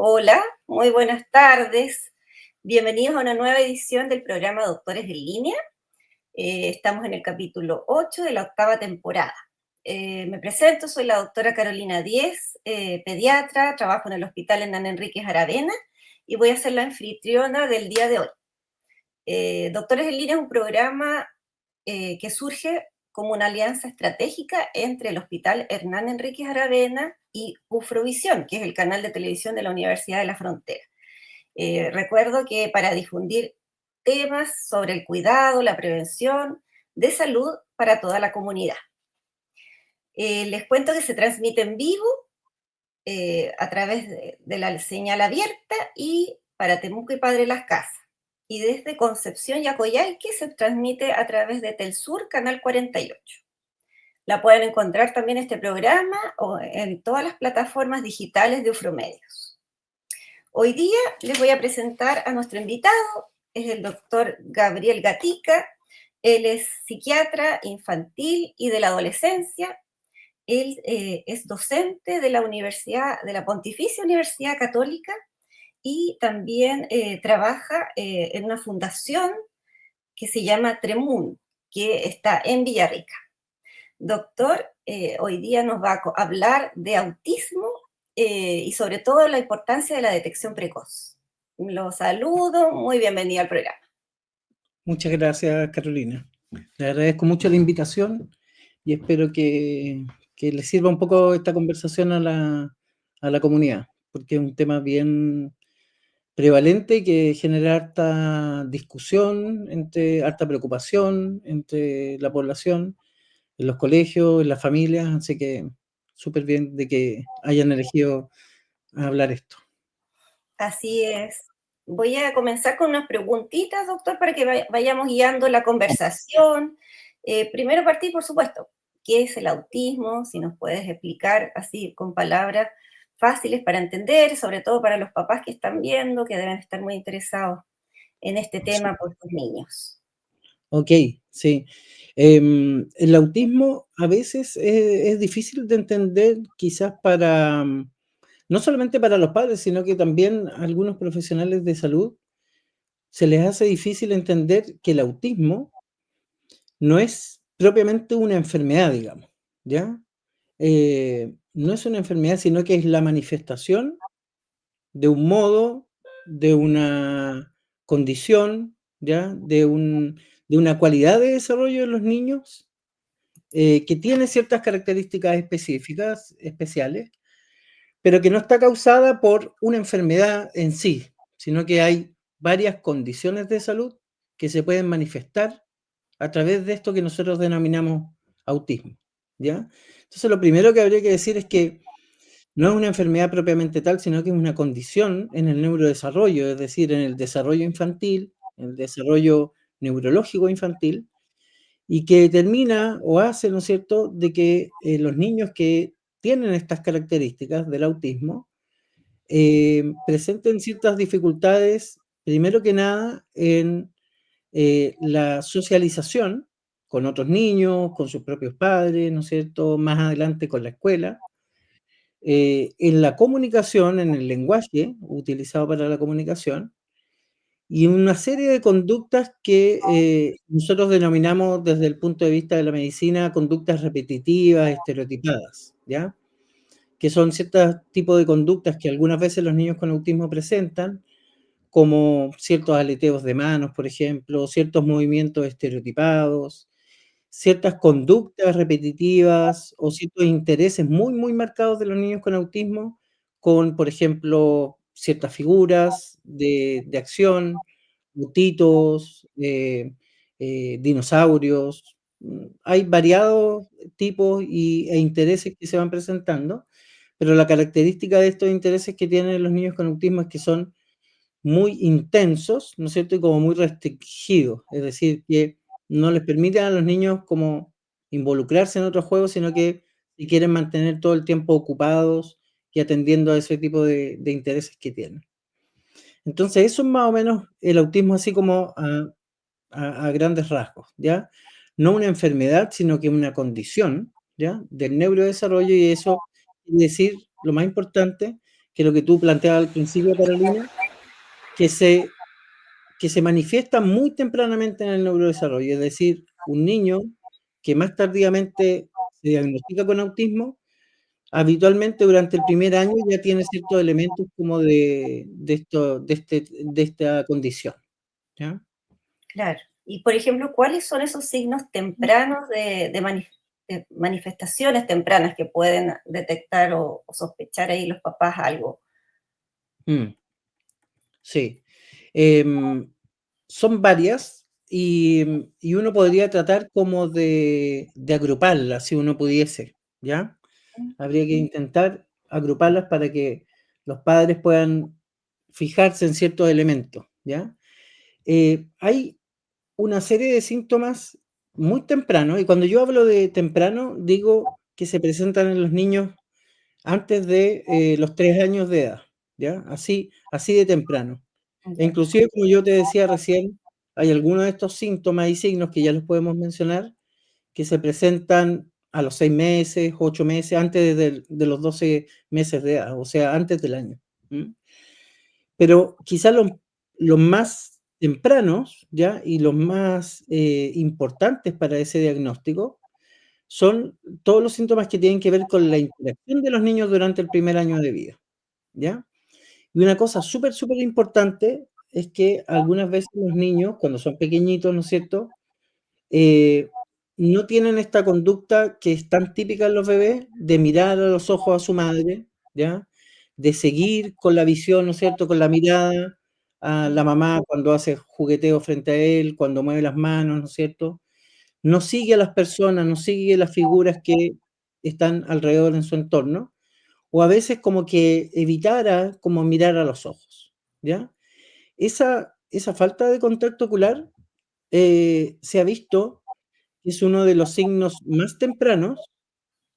Hola, muy buenas tardes. Bienvenidos a una nueva edición del programa Doctores en Línea. Estamos en el capítulo 8 de la octava temporada. Me presento, soy la doctora Carolina Díez, pediatra, trabajo en el Hospital Hernán Enríquez Aravena y voy a ser la anfitriona del día de hoy. Doctores en Línea es un programa que surge como una alianza estratégica entre el Hospital Hernán Enríquez Aravena y UFROvisión, que es el canal de televisión de la Universidad de la Frontera. Recuerdo que para difundir temas sobre el cuidado, la prevención de salud para toda la comunidad. Les cuento que se transmite en vivo a través de la señal abierta y para Temuco y Padre Las Casas. Y desde Concepción y Acoyalque se transmite a través de Telsur, Canal 48. La pueden encontrar también este programa o en todas las plataformas digitales de Ufromedios. Hoy día les voy a presentar a nuestro invitado, es el doctor Gabriel Gatica. Él es psiquiatra infantil y de la adolescencia. Él es docente de la Universidad, de la Pontificia Universidad Católica, y también trabaja en una fundación que se llama Tremun, que está en Villarrica. Doctor, hoy día nos va a hablar de autismo y sobre todo la importancia de la detección precoz. Lo saludo, muy bienvenido al programa. Muchas gracias, Carolina. Le agradezco mucho la invitación y espero que le sirva un poco esta conversación a la comunidad, porque es un tema bien prevalente que genera harta discusión, harta preocupación entre la población, en los colegios, en las familias, así que súper bien de que hayan elegido hablar esto. Así es. Voy a comenzar con unas preguntitas, doctor, para que vayamos guiando la conversación. Primero partir, por supuesto, ¿qué es el autismo? Si nos puedes explicar así con palabras fáciles para entender, sobre todo para los papás que están viendo, que deben estar muy interesados en este tema por sus niños. Ok, sí. El autismo a veces es difícil de entender, quizás para, no solamente para los padres, sino que también a algunos profesionales de salud se les hace difícil entender que el autismo no es propiamente una enfermedad, digamos, ¿ya? No es una enfermedad, sino que es la manifestación de un modo, de una condición, ¿ya? De una cualidad de desarrollo de los niños que tiene ciertas características específicas, especiales, pero que no está causada por una enfermedad en sí, sino que hay varias condiciones de salud que se pueden manifestar a través de esto que nosotros denominamos autismo, ¿ya? Entonces, lo primero que habría que decir es que no es una enfermedad propiamente tal, sino que es una condición en el neurodesarrollo, es decir, en el desarrollo infantil, en el desarrollo neurológico infantil, y que determina o hace, ¿no es cierto?, de que los niños que tienen estas características del autismo presenten ciertas dificultades, primero que nada, en la socialización con otros niños, con sus propios padres, ¿no es cierto?, más adelante con la escuela, en la comunicación, en el lenguaje utilizado para la comunicación, y una serie de conductas que nosotros denominamos desde el punto de vista de la medicina conductas repetitivas, estereotipadas, ¿ya? Que son ciertos tipos de conductas que algunas veces los niños con autismo presentan, como ciertos aleteos de manos, por ejemplo, ciertos movimientos estereotipados, ciertas conductas repetitivas o ciertos intereses muy, muy marcados de los niños con autismo, con, por ejemplo, ciertas figuras de acción, mutitos, dinosaurios. Hay variados tipos e intereses que se van presentando, pero la característica de estos intereses que tienen los niños con autismo es que son muy intensos, ¿no es cierto? Y como muy restringidos, es decir, que no les permiten a los niños como involucrarse en otros juegos, sino que si quieren mantener todo el tiempo ocupados y atendiendo a ese tipo de intereses que tienen. Entonces, eso es más o menos el autismo así como a grandes rasgos, ¿ya? No una enfermedad, sino que una condición, ¿ya? Del neurodesarrollo, y eso quiere decir, lo más importante, que es lo que tú planteabas al principio, Carolina, que se manifiesta muy tempranamente en el neurodesarrollo, es decir, un niño que más tardíamente se diagnostica con autismo, habitualmente durante el primer año ya tiene ciertos elementos como de esta condición, ¿ya? Claro. Y, por ejemplo, ¿cuáles son esos signos tempranos de manifestaciones tempranas que pueden detectar o sospechar ahí los papás algo? Mm, sí. Em, Son varias y uno podría tratar como de agruparlas si uno pudiese, ¿ya? Habría que intentar agruparlas para que los padres puedan fijarse en ciertos elementos, ¿ya? Hay una serie de síntomas muy tempranos, y cuando yo hablo de temprano, digo que se presentan en los niños antes de los 3 años de edad, ¿ya? Así de temprano. E Ya, inclusive, como yo te decía recién, hay algunos de estos síntomas y signos que ya los podemos mencionar, que se presentan a los 6 meses, 8 meses, antes de los 12 meses de edad, o sea, antes del año. ¿M? Pero quizás los más tempranos, ¿ya? Y los más importantes para ese diagnóstico son todos los síntomas que tienen que ver con la interacción de los niños durante el primer año de vida, ¿ya? Y una cosa súper, súper importante es que algunas veces los niños, cuando son pequeñitos, ¿no es cierto?, eh, no tienen esta conducta que es tan típica en los bebés, de mirar a los ojos a su madre, ¿ya? De seguir con la visión, ¿no es cierto?, con la mirada a la mamá cuando hace jugueteo frente a él, cuando mueve las manos, ¿no es cierto? No sigue a las personas, no sigue las figuras que están alrededor en su entorno, o a veces como que evitara como mirar a los ojos, ¿ya? Esa falta de contacto ocular se ha visto que es uno de los signos más tempranos,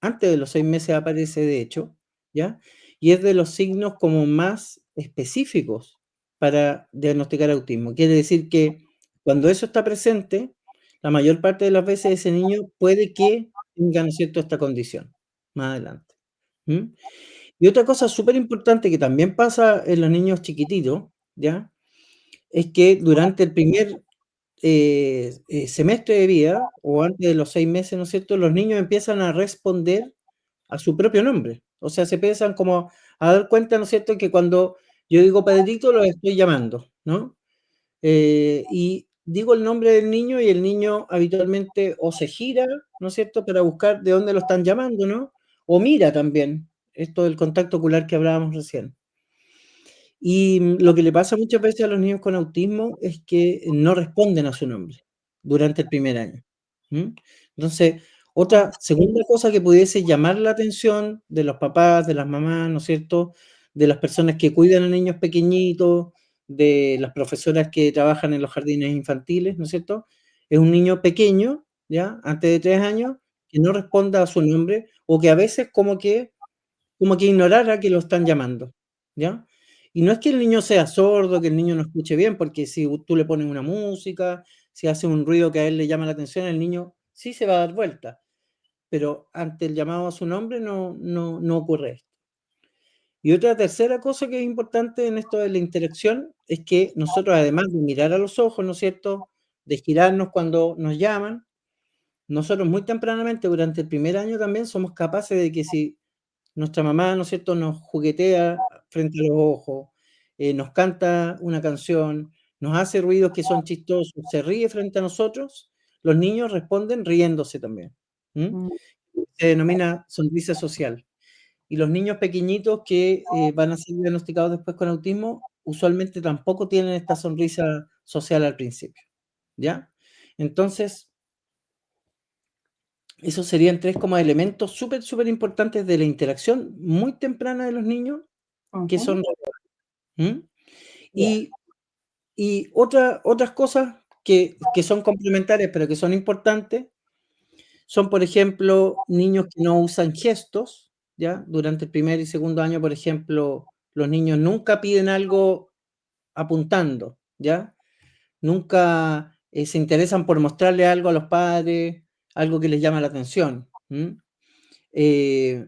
antes de los 6 meses aparece de hecho, ¿ya? Y es de los signos como más específicos para diagnosticar autismo. Quiere decir que cuando eso está presente, la mayor parte de las veces ese niño puede que tenga, ¿no es cierto?, esta condición más adelante. ¿M? Y otra cosa súper importante que también pasa en los niños chiquititos, ¿ya? Es que durante el primer semestre de vida, o antes de los 6 meses, ¿no es cierto?, los niños empiezan a responder a su propio nombre. O sea, se empiezan como a dar cuenta, ¿no es cierto?, que cuando yo digo Pedrito, lo estoy llamando, ¿no? Y digo el nombre del niño y el niño habitualmente o se gira, ¿no es cierto?, para buscar de dónde lo están llamando, ¿no? O mira también, esto del contacto ocular que hablábamos recién. Y lo que le pasa muchas veces a los niños con autismo es que no responden a su nombre durante el primer año. ¿M? Entonces, otra segunda cosa que pudiese llamar la atención de los papás, de las mamás, ¿no es cierto?, de las personas que cuidan a niños pequeñitos, de las profesoras que trabajan en los jardines infantiles, ¿no es cierto?, es un niño pequeño, ¿ya?, antes de 3 años, que no responda a su nombre, o que a veces como que ignorara que lo están llamando, ¿ya? Y no es que el niño sea sordo, que el niño no escuche bien, porque si tú le pones una música, si hace un ruido que a él le llama la atención, el niño sí se va a dar vuelta, pero ante el llamado a su nombre no ocurre esto. Y otra tercera cosa que es importante en esto de la interacción es que nosotros, además de mirar a los ojos, ¿no es cierto?, de girarnos cuando nos llaman, nosotros muy tempranamente, durante el primer año también, somos capaces de que si nuestra mamá, ¿no es cierto?, nos juguetea frente a los ojos, nos canta una canción, nos hace ruidos que son chistosos, se ríe frente a nosotros, los niños responden riéndose también, ¿m? Mm, Se denomina sonrisa social. Y los niños pequeñitos que, van a ser diagnosticados después con autismo, usualmente tampoco tienen esta sonrisa social al principio, ¿ya? Entonces, esos serían 3 como elementos súper, súper importantes de la interacción muy temprana de los niños, que ujú, son ¿Mm? ya, Y otras cosas que son complementarias, pero que son importantes, son, por ejemplo, niños que no usan gestos, ¿ya? Durante el primer y segundo año, por ejemplo, los niños nunca piden algo apuntando, ¿ya? Nunca, se interesan por mostrarle algo a los padres, algo que les llama la atención, ¿m? Eh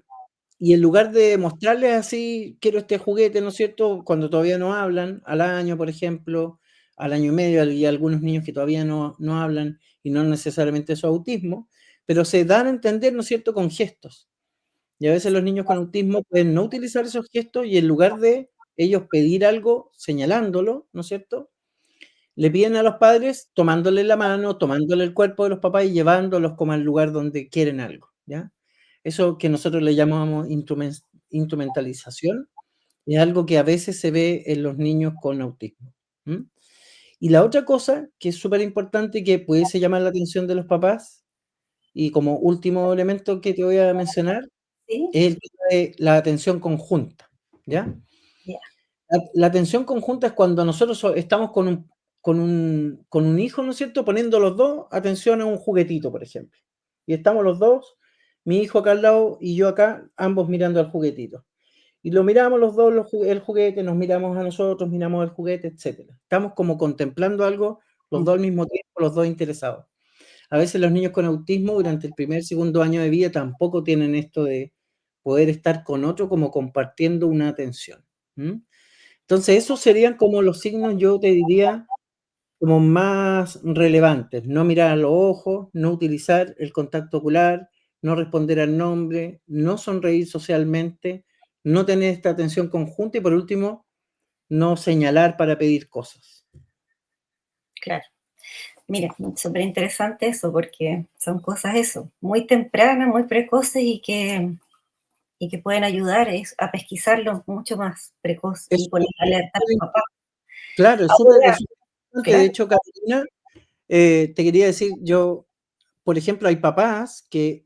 y en lugar de mostrarles así, quiero este juguete, ¿no es cierto? Cuando todavía no hablan, al año, por ejemplo, al año y medio, y algunos niños que todavía no hablan y no necesariamente es autismo, pero se dan a entender, ¿no es cierto?, con gestos. Y a veces los niños con autismo pueden no utilizar esos gestos y en lugar de ellos pedir algo señalándolo, ¿no es cierto?, le piden a los padres tomándole la mano, tomándole el cuerpo de los papás y llevándolos como al lugar donde quieren algo, ¿ya? Eso que nosotros le llamamos instrumentalización es algo que a veces se ve en los niños con autismo, ¿m? Y la otra cosa que es súper importante y que pudiese llamar la atención de los papás, y como último elemento que te voy a mencionar, ¿Sí? es el tema de la atención conjunta, ¿ya? Ya, La atención conjunta es cuando nosotros estamos con un hijo, ¿no es cierto?, poniendo los 2 atención a un juguetito, por ejemplo. Y estamos los 2, mi hijo acá al lado y yo acá, ambos mirando al juguetito. Y lo miramos los 2 el juguete, nos miramos a nosotros, miramos el juguete, etcétera. Estamos como contemplando algo, los 2 al mismo tiempo, los 2 interesados. A veces los niños con autismo durante el primer, segundo año de vida tampoco tienen esto de poder estar con otro como compartiendo una atención, ¿m? Entonces, esos serían como los signos, yo te diría, como más relevantes. No mirar a los ojos, no utilizar el contacto ocular, no responder al nombre, no sonreír socialmente, no tener esta atención conjunta y, por último, no señalar para pedir cosas. claro. Mira, súper interesante eso, porque son cosas eso, muy tempranas, muy precoces y que pueden ayudar a pesquisarlos mucho más precoz Es y poner alerta a los papás. claro, es Ahora, súper importante. De claro, hecho, Carolina, te quería decir, yo, por ejemplo, hay papás que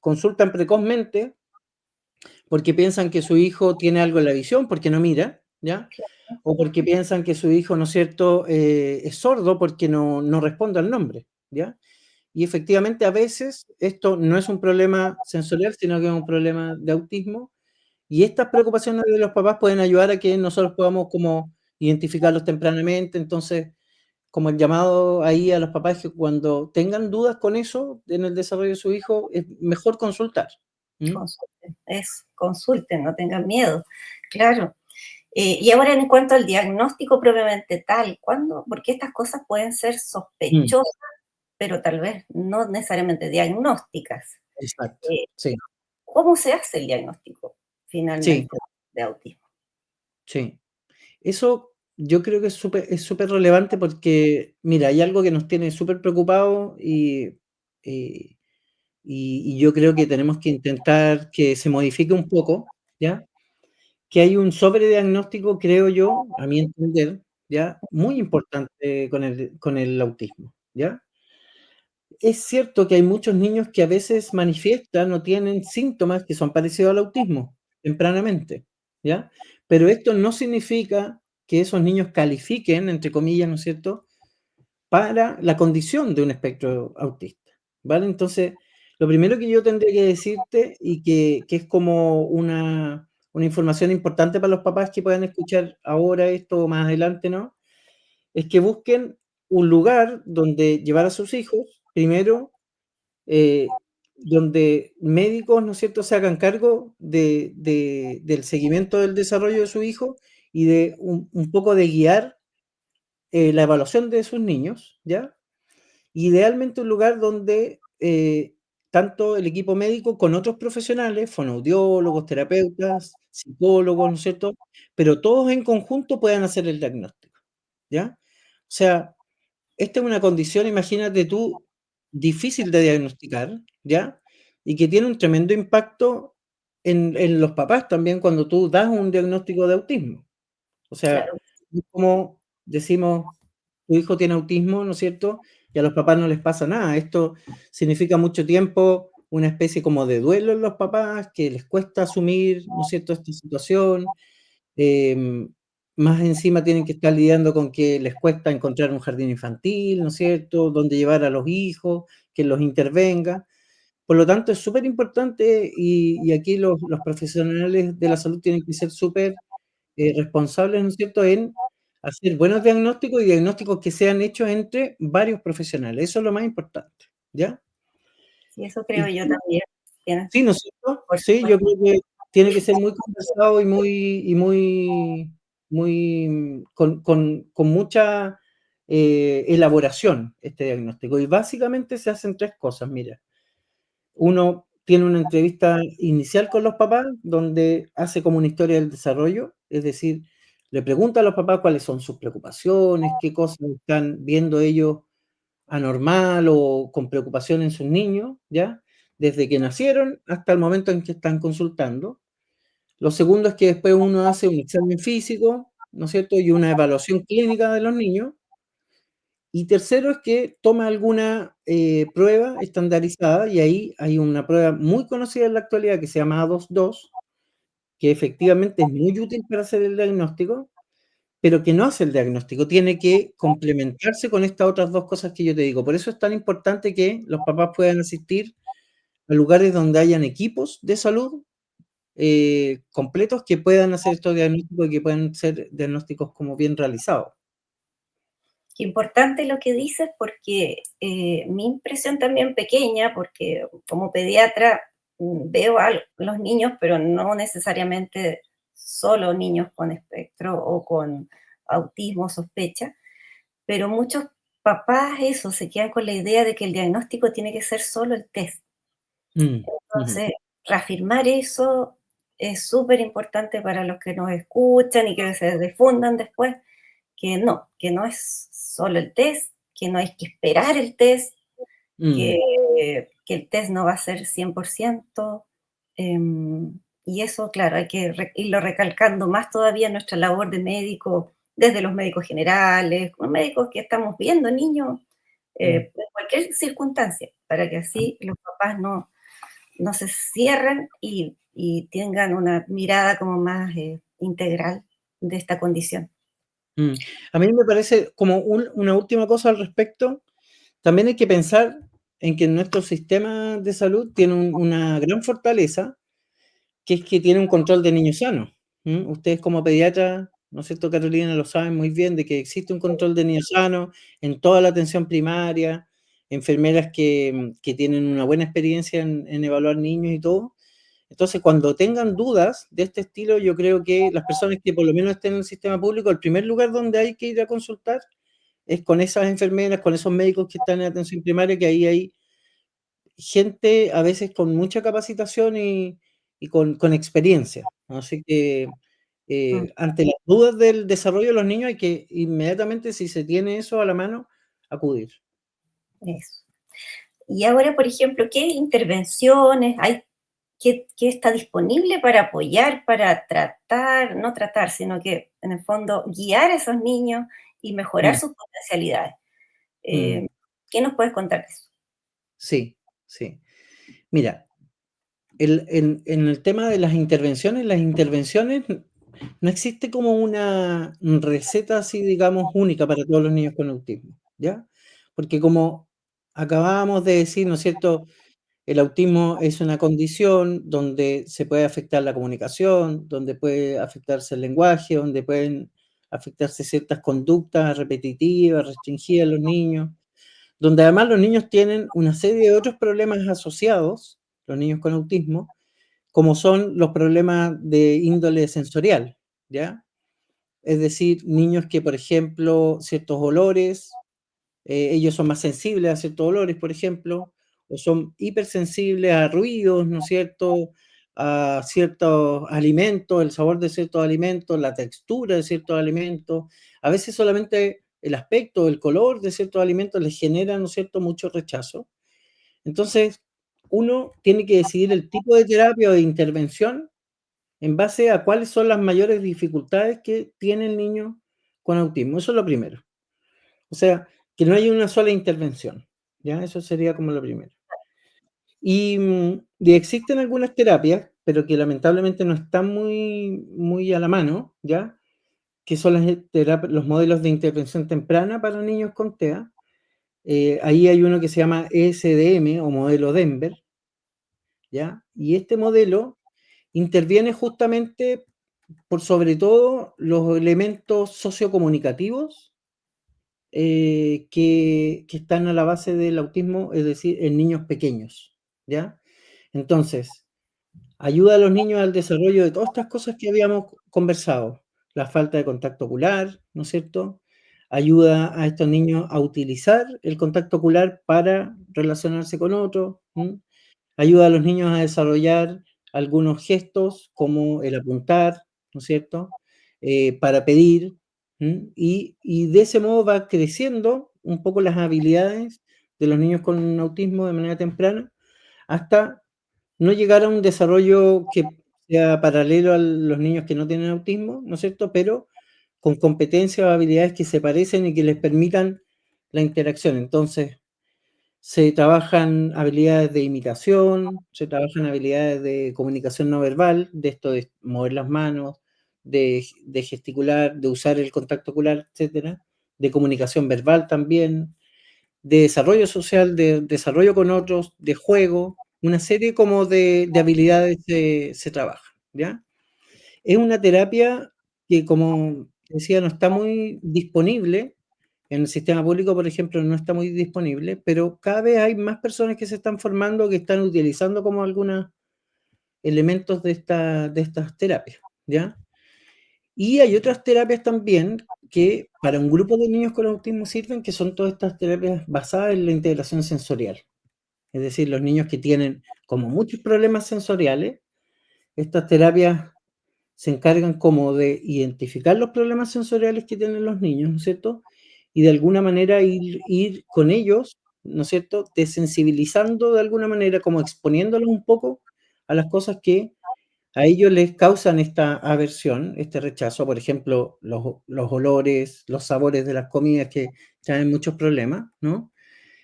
consultan precozmente porque piensan que su hijo tiene algo en la visión, porque no mira, ¿ya? O porque piensan que su hijo, ¿no es cierto?, es sordo porque no responde al nombre, ¿ya? Y efectivamente, a veces esto no es un problema sensorial, sino que es un problema de autismo, y estas preocupaciones de los papás pueden ayudar a que nosotros podamos como identificarlos tempranamente. Entonces, como el llamado ahí a los papás que cuando tengan dudas con eso en el desarrollo de su hijo, es mejor consultar. ¿M? consulten, no tengan miedo, claro. Y ahora en cuanto al diagnóstico propiamente tal, ¿cuándo? Porque estas cosas pueden ser Mm, sospechosas, pero tal vez no necesariamente diagnósticas. exacto, Eh, sí, ¿Cómo se hace el diagnóstico sí, finalmente de autismo? sí. Eso yo creo que es súper relevante porque, mira, hay algo que nos tiene súper preocupados y y yo creo que tenemos que intentar que se modifique un poco, ¿ya? Que hay un sobrediagnóstico, creo yo, a mi entender, ¿ya? Muy importante con el autismo, ¿ya? Es cierto que hay muchos niños que a veces manifiestan o tienen síntomas que son parecidos al autismo tempranamente, ¿ya? Pero esto no significa que esos niños califiquen, entre comillas, ¿no es cierto?, para la condición de un espectro autista, ¿vale? Entonces, lo primero que yo tendría que decirte y que es como una información importante para los papás que puedan escuchar ahora esto o más adelante, ¿no? Es que busquen un lugar donde llevar a sus hijos, primero, donde médicos, ¿no es cierto?, se hagan cargo del seguimiento del desarrollo de su hijo y de un poco de guiar la evaluación de sus niños, ¿ya? Idealmente un lugar donde tanto el equipo médico con otros profesionales, fonoaudiólogos, terapeutas, psicólogos, ¿no es cierto? Pero todos en conjunto puedan hacer el diagnóstico, ¿ya? O sea, esta es una condición, imagínate tú, difícil de diagnosticar, ¿ya? Y que tiene un tremendo impacto en los papás también cuando tú das un diagnóstico de autismo. O sea, Claro, es como decimos, tu hijo tiene autismo, ¿no es cierto? Y a los papás no les pasa nada. Esto significa mucho tiempo, una especie como de duelo en los papás, que les cuesta asumir, ¿no es cierto?, esta situación. Em, Más encima tienen que estar lidiando con que les cuesta encontrar un jardín infantil, ¿no es cierto?, donde llevar a los hijos, que los intervenga. Por lo tanto, es súper importante y aquí los profesionales de la salud tienen que ser súper responsables, ¿no es cierto?, en hacer buenos diagnósticos y diagnósticos que sean hechos entre varios profesionales. Eso es lo más importante, ¿ya? sí, eso creo Y yo tú también. Tienes, Sí, ¿no es cierto? por Sí, yo supuesto. creo que tiene que ser muy conversado y muy con mucha, elaboración este diagnóstico. Y básicamente se hacen 3 cosas, mira. Uno tiene una entrevista inicial con los papás, donde hace como una historia del desarrollo, es decir, le pregunta a los papás cuáles son sus preocupaciones, qué cosas están viendo ellos anormal o con preocupación en sus niños, ¿ya? Desde que nacieron hasta el momento en que están consultando. Lo segundo es que después uno hace un examen físico, ¿no es cierto? Y una evaluación clínica de los niños. Y tercero es que toma alguna prueba estandarizada, y ahí hay una prueba muy conocida en la actualidad que se llama A22, que efectivamente es muy útil para hacer el diagnóstico, pero que no hace el diagnóstico, tiene que complementarse con estas otras 2 cosas que yo te digo. Por eso es tan importante que los papás puedan asistir a lugares donde hayan equipos de salud completos que puedan hacer estos diagnósticos y que puedan ser diagnósticos como bien realizados. Qué importante lo que dices porque mi impresión también pequeña, porque como pediatra veo a los niños, pero no necesariamente solo niños con espectro o con autismo, sospecha, pero muchos papás eso se quedan con la idea de que el diagnóstico tiene que ser solo el test. Mm, ujú, Entonces, reafirmar eso es súper importante para los que nos escuchan y que se difundan después, que no es solo el test, que no hay que esperar el test, mm, que el test no va a ser 100%, y eso, claro, hay que irlo recalcando más todavía en nuestra labor de médico, desde los médicos generales, los médicos que estamos viendo niños, mm, en cualquier circunstancia, para que así los papás no se cierren y tengan una mirada como más integral de esta condición. mm. A mí me parece como una última cosa al respecto. También hay que pensar en que nuestro sistema de salud tiene una gran fortaleza, que es que tiene un control de niños sanos. Ustedes como pediatra, ¿no es cierto, Carolina? Lo saben muy bien de que existe un control de niños sanos en toda la atención primaria, enfermeras que tienen una buena experiencia en evaluar niños y todo. Entonces, cuando tengan dudas de este estilo, yo creo que las personas que por lo menos estén en el sistema público, el primer lugar donde hay que ir a consultar es con esas enfermeras, con esos médicos que están en atención primaria, que ahí hay gente a veces con mucha capacitación y con experiencia. Así que, Mm, ante las dudas del desarrollo de los niños hay que inmediatamente, si se tiene eso a la mano, acudir. eso. Y ahora, por ejemplo, ¿qué intervenciones hay, qué está disponible para apoyar, para tratar, no tratar, sino que en el fondo guiar a esos niños y mejorar Mm, sus potencialidades? mm, Eh, ¿Qué nos puedes contar de eso? sí, sí. Mira, en el tema de las intervenciones no existe como una receta así, digamos, única para todos los niños con autismo, ¿ya? Porque como acabábamos de decir, ¿no es cierto? El autismo es una condición donde se puede afectar la comunicación, donde puede afectarse el lenguaje, donde pueden afectarse ciertas conductas repetitivas, restringidas en los niños, donde además los niños tienen una serie de otros problemas asociados, los niños con autismo, como son los problemas de índole sensorial, ¿ya? Es decir, niños que, por ejemplo, ciertos olores, ellos son más sensibles a ciertos olores, por ejemplo, o son hipersensibles a ruidos, ¿no es cierto? A ciertos alimentos, el sabor de ciertos alimentos, la textura de ciertos alimentos. A veces solamente el aspecto, el color de ciertos alimentos les genera, ¿no es cierto?, mucho rechazo. Entonces, uno tiene que decidir el tipo de terapia o de intervención en base a cuáles son las mayores dificultades que tiene el niño con autismo. Eso es lo primero. O sea, que no haya una sola intervención, ¿ya? Eso sería como lo primero. Y existen algunas terapias, pero que lamentablemente no están muy a la mano, ¿ya? Que son los modelos de intervención temprana para niños con TEA. Ahí hay uno que se llama ESDM o modelo Denver, ¿ya? Y este modelo interviene justamente por sobre todo los elementos sociocomunicativos que están a la base del autismo, es decir, en niños pequeños, ¿ya? Entonces, ayuda a los niños al desarrollo de todas estas cosas que habíamos conversado. La falta de contacto ocular, ¿no es cierto? Ayuda a estos niños a utilizar el contacto ocular para relacionarse con otros. Ayuda a los niños a desarrollar algunos gestos como el apuntar, ¿no es cierto? Para pedir. Y de ese modo va creciendo un poco las habilidades de los niños con autismo de manera temprana hasta no llegar a un desarrollo que sea paralelo a los niños que no tienen autismo, ¿no es cierto? Pero con competencias o habilidades que se parecen y que les permitan la interacción. Entonces, se trabajan habilidades de imitación, se trabajan habilidades de comunicación no verbal, de esto de mover las manos, de gesticular, de usar el contacto ocular, etcétera, de comunicación verbal también, de desarrollo social, de desarrollo con otros, de juego, una serie como de habilidades se trabaja, ¿ya? Es una terapia que, como decía, no está muy disponible. En el sistema público, por ejemplo, no está muy disponible, pero cada vez hay más personas que se están formando, que están utilizando como algunos elementos de estas terapias, ¿ya? Y hay otras terapias también que para un grupo de niños con autismo sirven, que son todas estas terapias basadas en la integración sensorial. Es decir, los niños que tienen como muchos problemas sensoriales, estas terapias se encargan como de identificar los problemas sensoriales que tienen los niños, ¿no es cierto? Y de alguna manera ir con ellos, ¿no es cierto? Desensibilizando de alguna manera, como exponiéndolos un poco a las cosas que a ellos les causan esta aversión, este rechazo, por ejemplo, los olores, los sabores de las comidas que traen muchos problemas, ¿no?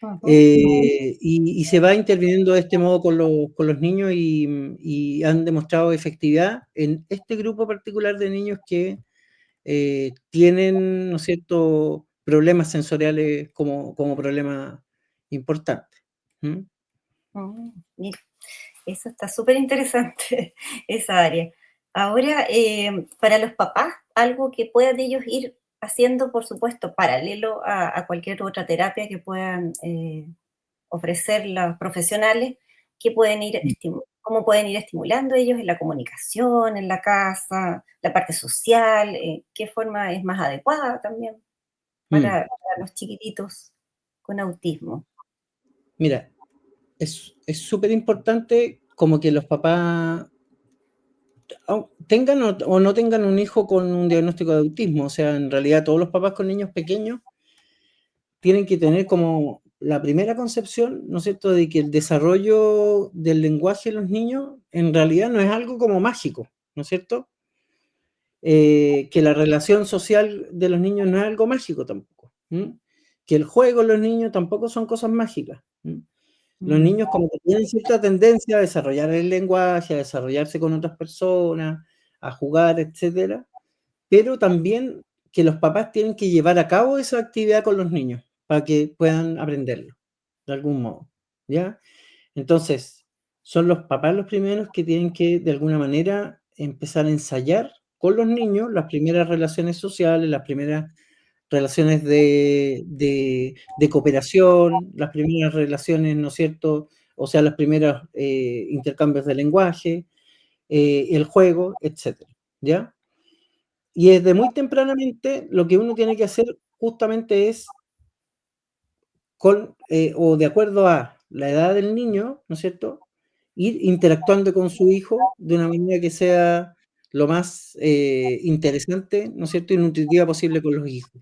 Ujú. Y se va interviniendo de este modo con los niños y han demostrado efectividad en este grupo particular de niños que tienen, ¿no es cierto?, problemas sensoriales como problema importante. ¿Mm? Mira, eso está súper interesante, esa área. Ahora, para los papás, algo que puedan ellos ir haciendo, por supuesto, paralelo a cualquier otra terapia que puedan ofrecer los profesionales, que pueden ir Mm. cómo pueden ir estimulando ellos en la comunicación, en la casa, la parte social, qué forma es más adecuada también Mm. para los chiquititos con autismo. Mira, es súper importante como que los papás tengan o no tengan un hijo con un diagnóstico de autismo. O sea, en realidad todos los papás con niños pequeños tienen que tener como la primera concepción, ¿no es cierto?, de que el desarrollo del lenguaje de los niños en realidad no es algo como mágico, ¿no es cierto? Que la relación social de los niños no es algo mágico tampoco. Que el juego de los niños tampoco son cosas mágicas. Los Mm, niños como que tienen cierta tendencia a desarrollar el lenguaje, a desarrollarse con otras personas, a jugar, etcétera, pero también que los papás tienen que llevar a cabo esa actividad con los niños para que puedan aprenderlo de algún modo, ¿ya? Entonces, son los papás los primeros que tienen que, de alguna manera, empezar a ensayar con los niños las primeras relaciones sociales, las primeras relaciones de cooperación, las primeras relaciones, ¿no es cierto? O sea, los primeros intercambios de lenguaje, el juego, etcétera, ¿ya? Y desde muy tempranamente lo que uno tiene que hacer justamente es o de acuerdo a la edad del niño, ¿no es cierto?, ir interactuando con su hijo de una manera que sea lo más interesante, ¿no es cierto?, y nutritiva posible con los hijos.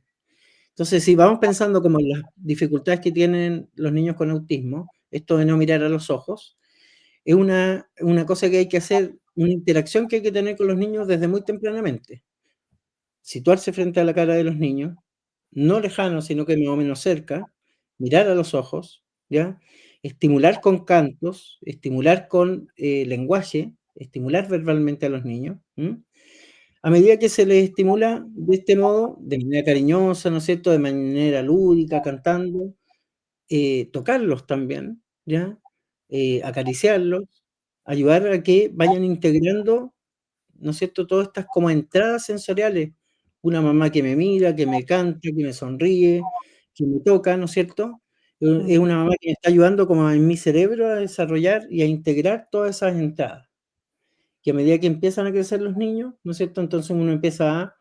Entonces, si vamos pensando como en las dificultades que tienen los niños con autismo, esto de no mirar a los ojos, es una cosa que hay que hacer, una interacción que hay que tener con los niños desde muy tempranamente. Situarse frente a la cara de los niños, no lejano, sino que más o menos cerca, mirar a los ojos, ¿ya? Estimular con cantos, estimular con lenguaje, estimular verbalmente a los niños. A medida que se les estimula de este modo, de manera cariñosa, ¿no es cierto?, de manera lúdica, cantando, tocarlos también, ¿ya? Acariciarlos, ayudar a que vayan integrando, ¿no es cierto?, todas estas como entradas sensoriales, una mamá que me mira, que me canta, que me sonríe, que me toca, ¿no es cierto? Es una mamá que me está ayudando como en mi cerebro a desarrollar y a integrar todas esas entradas. Que a medida que empiezan a crecer los niños, ¿no es cierto? Entonces uno empieza a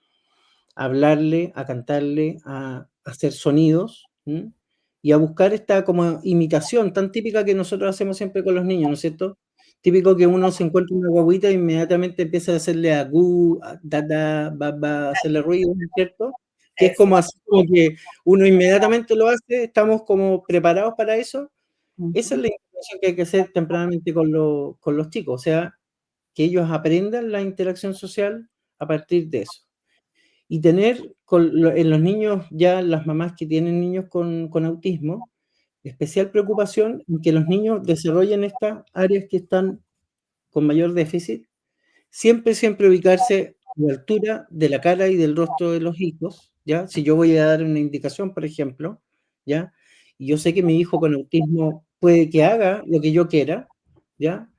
hablarle, a cantarle, a hacer sonidos, ¿m? Y a buscar esta como imitación tan típica que nosotros hacemos siempre con los niños, ¿no es cierto? Típico que uno se encuentra una guaguita e inmediatamente empieza a hacerle a gu, a da, da, ba, ba, hacerle ruido, ¿no es cierto? Que es Eso. como así, como que uno inmediatamente lo hace, estamos como preparados para eso. Esa es Ujú. la interacción que hay que hacer tempranamente con los chicos, o sea, que ellos aprendan la interacción social a partir de eso. Y tener en los niños, ya las mamás que tienen niños con autismo, especial preocupación en que los niños desarrollen estas áreas que están con mayor déficit, siempre, siempre ubicarse a la altura de la cara y del rostro de los hijos, ¿ya? Si yo voy a dar una indicación, por ejemplo, ¿ya? Y yo sé que mi hijo con autismo puede que haga lo que yo quiera, ¿ya?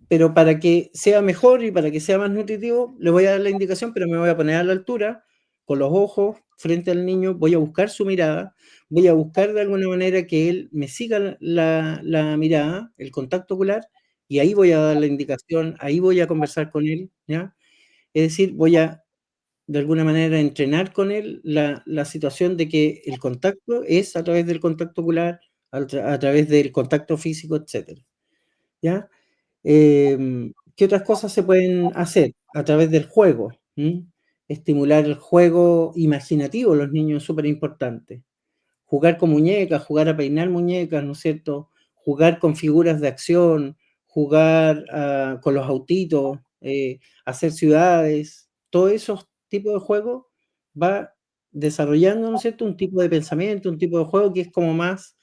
Pero para que sea mejor y para que sea más nutritivo, le voy a dar la indicación, pero me voy a poner a la altura, con los ojos frente al niño, voy a buscar su mirada, voy a buscar de alguna manera que él me siga la mirada, el contacto ocular, y ahí voy a dar la indicación, ahí voy a conversar con él, ¿ya? Es decir, voy a de alguna manera entrenar con él la situación de que el contacto es a través del contacto ocular, a través del contacto físico, etcétera, ¿ya? ¿Qué otras cosas se pueden hacer? A través del juego, ¿m? Estimular el juego imaginativo, los niños es súper importante. Jugar con muñecas, jugar a peinar muñecas, ¿no es cierto? Jugar con figuras de acción, jugar con los autitos, hacer ciudades, todos esos tipos de juegos va desarrollando, ¿no es cierto?, un tipo de pensamiento, un tipo de juego que es como más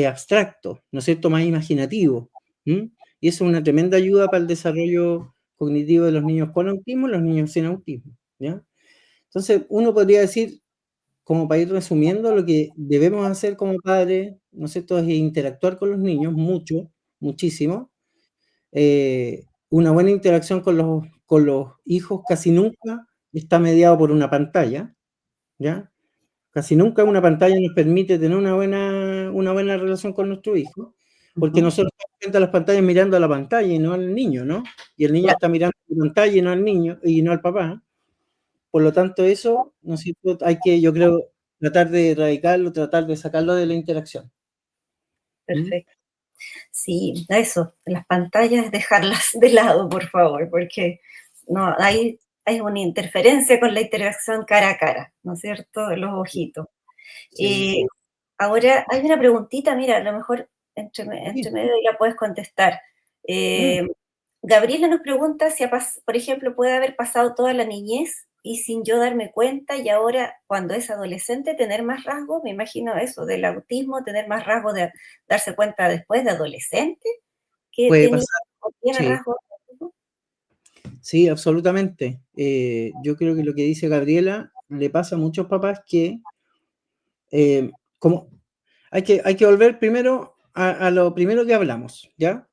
abstracto, ¿no es cierto?, más imaginativo. ¿M? Y eso es una tremenda ayuda para el desarrollo cognitivo de los niños con autismo y los niños sin autismo, ¿ya? Entonces, uno podría decir, como para ir resumiendo, lo que debemos hacer como padres, ¿no es cierto?, es interactuar con los niños mucho, muchísimo. Una buena interacción con los hijos casi nunca está mediado por una pantalla, ¿ya? Casi nunca una pantalla nos permite tener una buena relación con nuestro hijo, porque Ujú. nosotros estamos frente a las pantallas mirando a la pantalla y no al niño, ¿no? Y el niño Claro, está mirando a la pantalla y no al niño, y no al papá. Por lo tanto, eso, ¿no es cierto?, hay que, yo creo, tratar de erradicarlo, tratar de sacarlo de la interacción. ¿Mm? perfecto. Sí, eso, las pantallas dejarlas de lado, por favor, porque no, hay una interferencia con la interacción cara a cara, ¿no es cierto? Los ojitos. Sí. Eh, Ahora hay una preguntita, mira, a lo mejor Sí. entre medio ya puedes contestar. Mm. Eh, Gabriela nos pregunta si, por ejemplo, puede haber pasado toda la niñez y sin yo darme cuenta y ahora cuando es adolescente tener más rasgos, me imagino eso, del autismo, tener más rasgos de darse cuenta después de adolescente que Puede tenía pasar, o tiene sí, rasgos de autismo. sí, absolutamente. Yo creo que lo que dice Gabriela le pasa a muchos papás que, como hay que volver primero a lo primero que hablamos, ¿ya?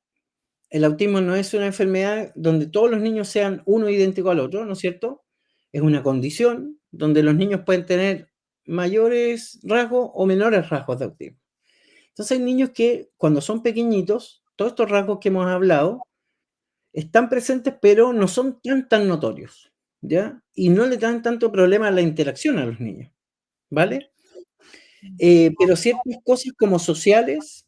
El autismo no es una enfermedad donde todos los niños sean uno idéntico al otro, ¿no es cierto? Es una condición donde los niños pueden tener mayores rasgos o menores rasgos de autismo. Entonces hay niños que cuando son pequeñitos, todos estos rasgos que hemos hablado están presentes, pero no son tan notorios, ¿ya? Y no le dan tanto problema a la interacción a los niños, ¿vale? Pero ciertas cosas como sociales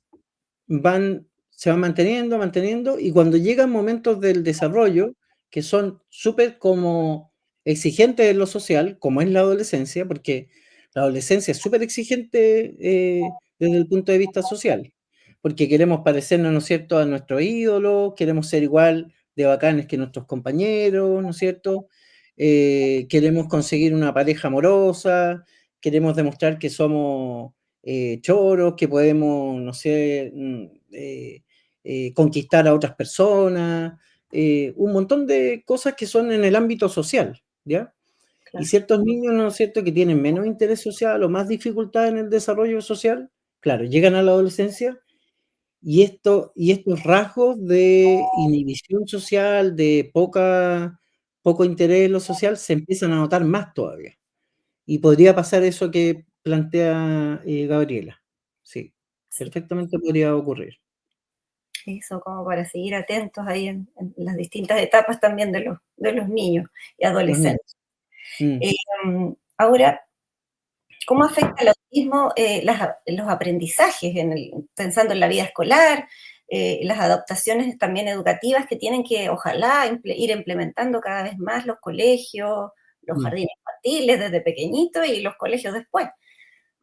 se van manteniendo, manteniendo, y cuando llegan momentos del desarrollo que son súper como exigentes en lo social, como es la adolescencia, porque la adolescencia es súper exigente desde el punto de vista social, porque queremos parecernos, ¿no es cierto?, a nuestros ídolos, queremos ser igual de bacanes que nuestros compañeros, ¿no es cierto? Queremos conseguir una pareja amorosa, queremos demostrar que somos choros, que podemos, no sé, conquistar a otras personas, un montón de cosas que son en el ámbito social, ¿ya? Y Claro, ciertos niños, ¿no es cierto?, que tienen menos interés social o más dificultad en el desarrollo social, claro, llegan a la adolescencia y estos rasgos de inhibición social, de poco interés en lo social, se empiezan a notar más todavía. Y podría pasar eso que plantea Gabriela. Sí. Sí, perfectamente podría ocurrir. eso como para seguir atentos ahí en las distintas etapas también de los niños y Los niños. adolescentes. Mm, Ahora, ¿cómo afecta el autismo los aprendizajes, pensando en la vida escolar, las adaptaciones también educativas que tienen que, ojalá, ir implementando cada vez más los colegios, los mm, jardines infantiles desde pequeñitos y los colegios después?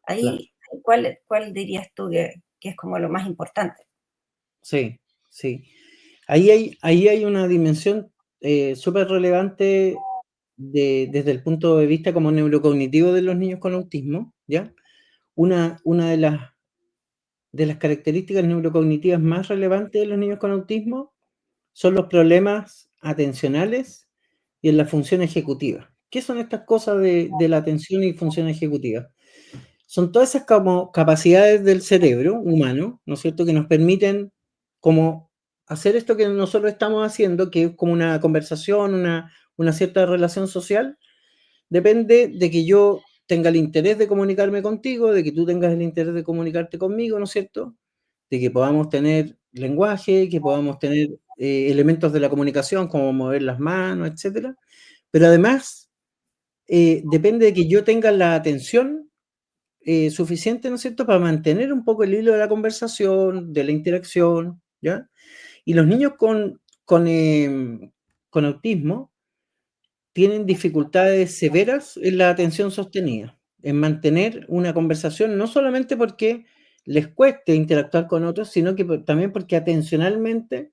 claro. Ahí, ¿cuál dirías tú que es como lo más importante? Sí, sí. Ahí hay una dimensión súper relevante desde el punto de vista como neurocognitivo de los niños con autismo, ¿ya? Una de las características neurocognitivas más relevantes de los niños con autismo son los problemas atencionales y en la función ejecutiva. ¿Qué son estas cosas de la atención y función ejecutiva? Son todas esas como capacidades del cerebro humano, ¿no es cierto?, que nos permiten como hacer esto que nosotros estamos haciendo, que es como una conversación, una cierta relación social, depende de que yo tenga el interés de comunicarme contigo, de que tú tengas el interés de comunicarte conmigo, ¿no es cierto? De que podamos tener lenguaje, que podamos tener elementos de la comunicación, como mover las manos, etcétera. Pero además, depende de que yo tenga la atención suficiente, ¿no es cierto?, para mantener un poco el hilo de la conversación, de la interacción, ¿ya? Y los niños con autismo tienen dificultades severas en la atención sostenida, en mantener una conversación, no solamente porque les cueste interactuar con otros, sino que también porque atencionalmente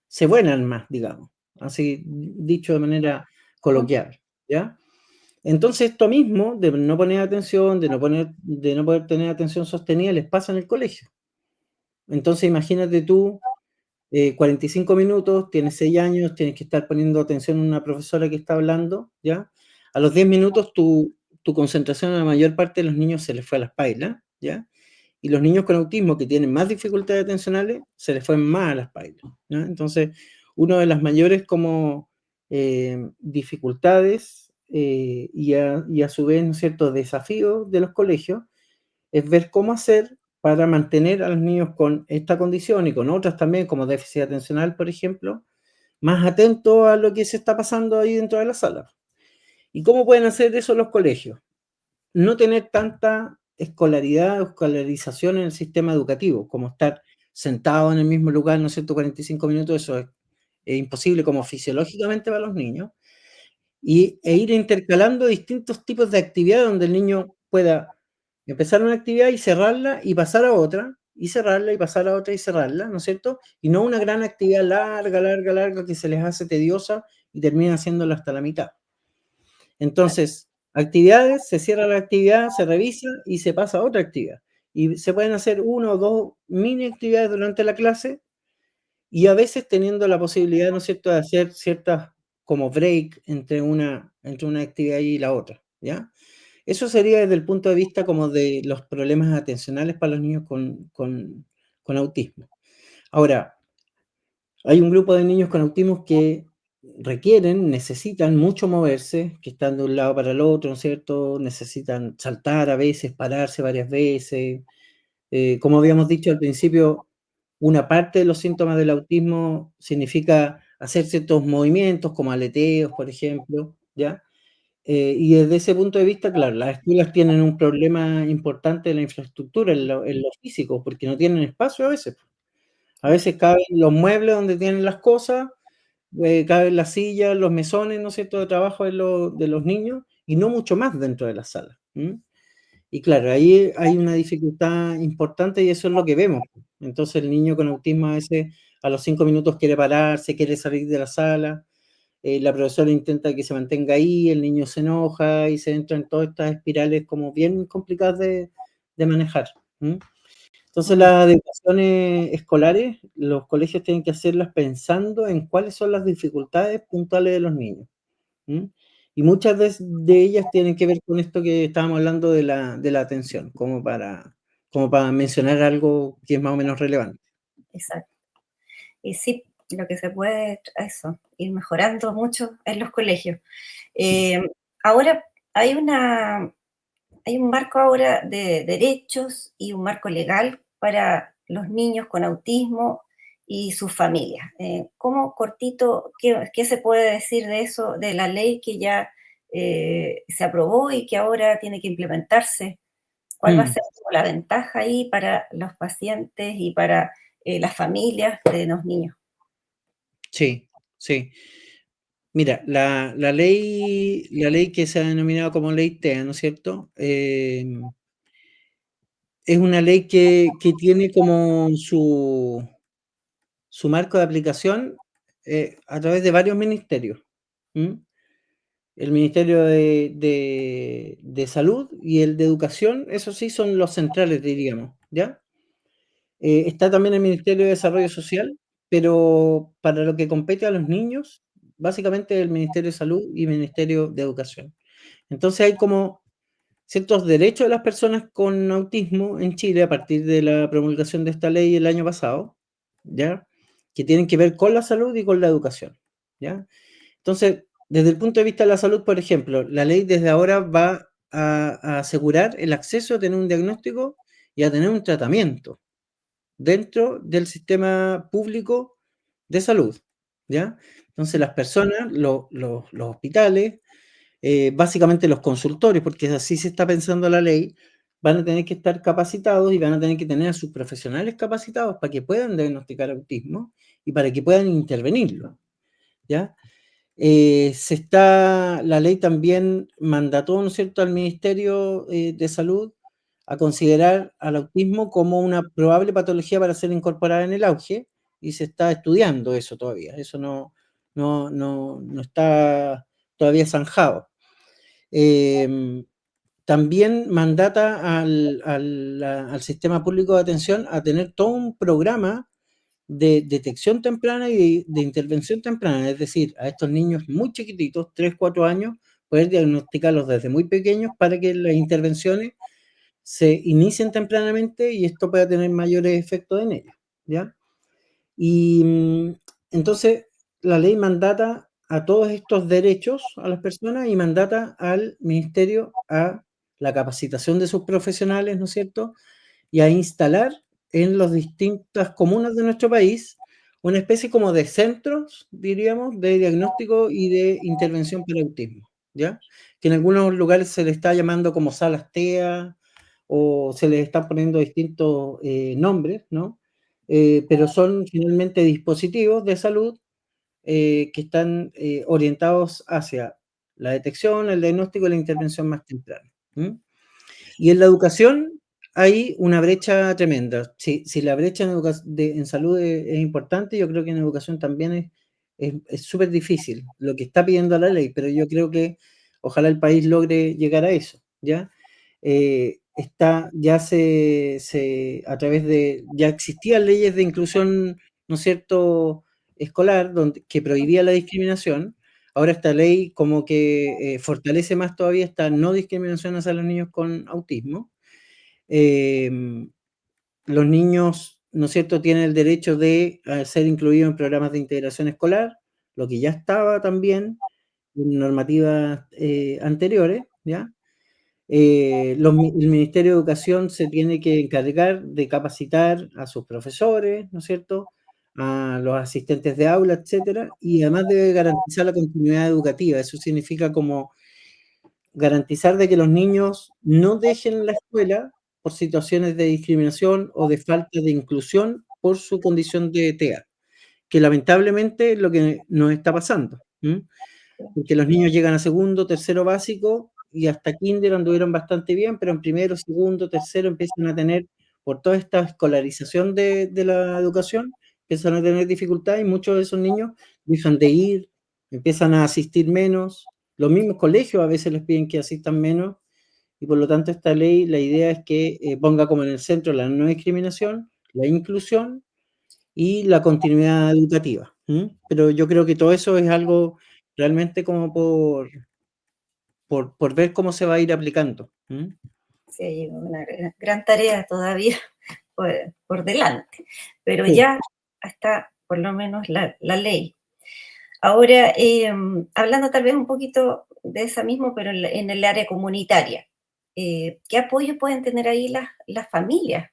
se vuelan más, digamos, así dicho de manera coloquial, ¿ya? Entonces, esto mismo, de no poner atención, de no poder tener atención sostenida, les pasa en el colegio. Entonces, imagínate tú, 45 minutos, tienes 6 años, tienes que estar poniendo atención a una profesora que está hablando, ¿ya? A los 10 minutos tu concentración a la mayor parte de los niños se les fue a las pailas, ¿ya? Y los niños con autismo que tienen más dificultades atencionales, se les fue más a las pailas, ¿ya? Entonces, una de las mayores como dificultades y a su vez, ¿no es cierto?, desafíos de los colegios es ver cómo hacer para mantener a los niños con esta condición y con otras también, como déficit atencional, por ejemplo, más atentos a lo que se está pasando ahí dentro de la sala. ¿Y cómo pueden hacer eso los colegios? No tener tanta escolaridad o escolarización en el sistema educativo, como estar sentado en el mismo lugar, ¿no es cierto?, 45 minutos, eso es imposible como fisiológicamente para los niños, e ir intercalando distintos tipos de actividades donde el niño pueda empezar una actividad y cerrarla y pasar a otra, y cerrarla y pasar a otra y cerrarla, ¿no es cierto? Y no una gran actividad larga, larga, larga que se les hace tediosa y terminan haciéndola hasta la mitad. Entonces, actividades, se cierra la actividad, se revisa y se pasa a otra actividad. Y se pueden hacer una o dos mini actividades durante la clase y a veces teniendo la posibilidad, ¿no es cierto?, de hacer ciertas como break entre una actividad y la otra, ¿ya? Eso sería desde el punto de vista como de los problemas atencionales para los niños con autismo. Ahora, hay un grupo de niños con autismo que necesitan mucho moverse, que están de un lado para el otro, ¿no es cierto? Necesitan saltar a veces, pararse varias veces. Como habíamos dicho al principio, una parte de los síntomas del autismo significa hacer ciertos movimientos, como aleteos, por ejemplo, ¿ya? Y desde ese punto de vista, claro, las escuelas tienen un problema importante en la infraestructura, en lo físico, porque no tienen espacio a veces. A Claro. veces caben los muebles donde tienen las cosas, caben las sillas, los mesones, ¿no es cierto?, de trabajo de los niños, y no mucho más dentro de la sala. Y claro, ahí hay una dificultad importante y eso es lo que vemos. Entonces el niño con autismo a veces a los 5 minutos quiere pararse, quiere salir de la sala, la profesora intenta que se mantenga ahí, el niño se enoja y se entra en todas estas espirales como bien complicadas de manejar. Entonces Mm, las educaciones escolares, los colegios tienen que hacerlas pensando en cuáles son las dificultades puntuales de los niños. ¿Mm? Y muchas de ellas tienen que ver con esto que estábamos hablando de la atención, como para mencionar algo que es más o menos relevante. exacto. Y sí, lo que se puede, eso, ir mejorando mucho en los colegios. Eh, Ahora hay hay un marco ahora de derechos y un marco legal para los niños con autismo y sus familias. ¿Cómo cortito, qué se puede decir de eso, de la ley que ya se aprobó y que ahora tiene que implementarse? ¿Cuál va a Mm, ser como la ventaja ahí para los pacientes y para las familias de los niños? sí, sí. Mira, la ley que se ha denominado como ley TEA, ¿no es cierto? Es una ley que tiene como su marco de aplicación a través de varios ministerios. ¿M? El Ministerio de Salud y el de Educación, esos sí son los centrales, diríamos, ¿ya? Está también el Ministerio de Desarrollo Social, pero para lo que compete a los niños, básicamente el Ministerio de Salud y el Ministerio de Educación. Entonces hay como ciertos derechos de las personas con autismo en Chile a partir de la promulgación de esta ley el año pasado, ¿ya? Que tienen que ver con la salud y con la educación, ¿ya? Entonces, desde el punto de vista de la salud, por ejemplo, la ley desde ahora va a asegurar el acceso a tener un diagnóstico y a tener un tratamiento dentro del sistema público de salud, ¿ya? Entonces, las personas, los hospitales, básicamente los consultorios, porque así se está pensando la ley, van a tener que estar capacitados y van a tener que tener a sus profesionales capacitados para que puedan diagnosticar autismo y para que puedan intervenirlo, ¿ya? La ley también mandató, ¿no es cierto?, al Ministerio de Salud a considerar al autismo como una probable patología para ser incorporada en el auge, y se está estudiando eso todavía. Eso no está todavía zanjado. Em, También mandata al sistema público de atención a tener todo un programa de detección temprana y de intervención temprana, es decir, a estos niños muy chiquititos, 3 4 años, poder diagnosticarlos desde muy pequeños para que las intervenciones se inicien tempranamente y esto pueda tener mayores efectos en ellos, ¿ya? Y entonces la ley mandata a todos estos derechos a las personas y mandata al ministerio a la capacitación de sus profesionales, ¿no es cierto? Y a instalar en las distintas comunas de nuestro país una especie como de centros, diríamos, de diagnóstico y de intervención para autismo, ¿ya? Que en algunos lugares se le está llamando como salas TEA o se les está poniendo distintos nombres, ¿no? Pero son finalmente dispositivos de salud que están orientados hacia la detección, el diagnóstico y la intervención más temprana. ¿M? Y en la educación hay una brecha tremenda. Si la brecha en salud es importante, yo creo que en educación también es súper difícil lo que está pidiendo la ley, pero yo creo que ojalá el país logre llegar a eso, ¿ya? A través ya existían leyes de inclusión, ¿no es cierto?, escolar, que prohibía la discriminación. Ahora esta ley como que fortalece más todavía esta no discriminación hacia los niños con autismo. Em, los niños, ¿no es cierto?, tienen el derecho de ser incluidos en programas de integración escolar, lo que ya estaba también en normativas anteriores, ¿ya? El Ministerio de Educación se tiene que encargar de capacitar a sus profesores, ¿no es cierto?, a los asistentes de aula, etcétera, y además debe garantizar la continuidad educativa. Eso significa como garantizar de que los niños no dejen la escuela por situaciones de discriminación o de falta de inclusión por su condición de TEA, que lamentablemente es lo que nos está pasando, porque los niños llegan a segundo, tercero básico y hasta kinder anduvieron bastante bien, pero en primero, segundo, tercero empiezan a tener, por toda esta escolarización de la educación, empiezan a tener dificultades y muchos de esos niños dejan de ir, empiezan a asistir menos. Los mismos colegios a veces les piden que asistan menos y por lo tanto esta ley, la idea es que ponga como en el centro la no discriminación, la inclusión y la continuidad educativa. Pero yo creo que todo eso es algo realmente como por ver cómo se va a ir aplicando. Sí, hay una gran tarea todavía por delante, pero Sí, ya está por lo menos la ley. Ahora, hablando tal vez un poquito de esa misma, pero en el área comunitaria, ¿qué apoyo pueden tener ahí las familias?